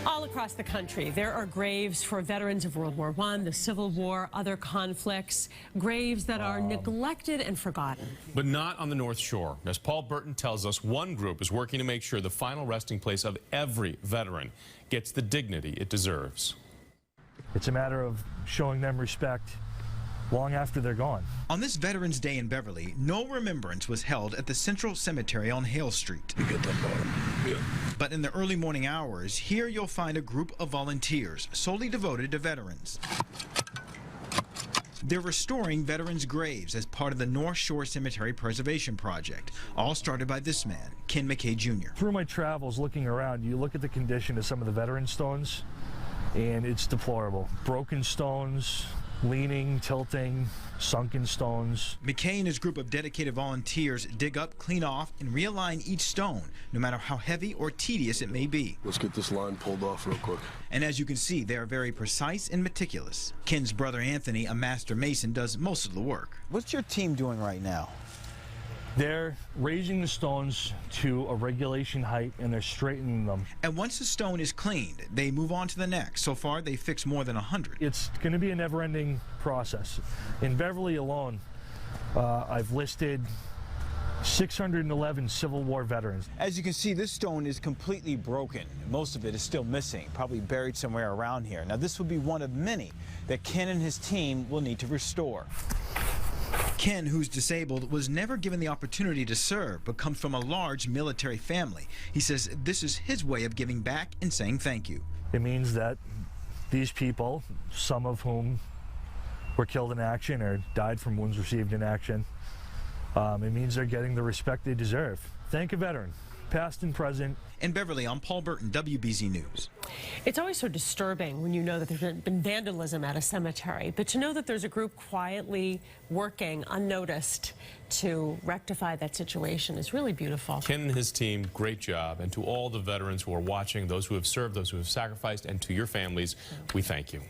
All across the country, there are graves for veterans of World War I, the Civil War, other conflicts, graves that are neglected and forgotten. But not on the North Shore. As Paul Burton tells us, one group is working to make sure the final resting place of every veteran gets the dignity it deserves. It's a matter of showing them respect long after they're gone. On this Veterans Day in Beverly, no remembrance was held at the Central Cemetery on Hale Street. But in the early morning hours, here you'll find a group of volunteers solely devoted to veterans. They're restoring veterans' graves as part of the North Shore Cemetery Preservation Project, all started by this man, Ken McKay Jr. Through my travels looking around, you look at the condition of some of the veteran stones, and it's deplorable. Broken stones, leaning, tilting, sunken stones. McKay and his group of dedicated volunteers dig up, clean off, and realign each stone, no matter how heavy or tedious it may be. Let's get this line pulled off real quick. And as you can see, they are very precise and meticulous. Ken's brother Anthony, a master mason, does most of the work. What's your team doing right now? They're raising the stones to a regulation height and they're straightening them. And once the stone is cleaned, they move on to the next. So far, they fixed more than 100. It's going to be a never-ending process. In Beverly alone, I've listed 611 Civil War veterans. As you can see, this stone is completely broken. Most of it is still missing, probably buried somewhere around here. Now, this would be one of many that Ken and his team will need to restore. Ken, who's disabled, was never given the opportunity to serve, but comes from a large military family. He says this is his way of giving back and saying thank you. It means that these people, some of whom were killed in action or died from wounds received in action, it means they're getting the respect they deserve. Thank a veteran, past and present. In Beverly, I'm Paul Burton, WBZ News. It's always so disturbing when you know that there's been vandalism at a cemetery, but to know that there's a group quietly working unnoticed to rectify that situation is really beautiful. Ken and his team, great job. And to all the veterans who are watching, those who have served, those who have sacrificed, and to your families, we thank you.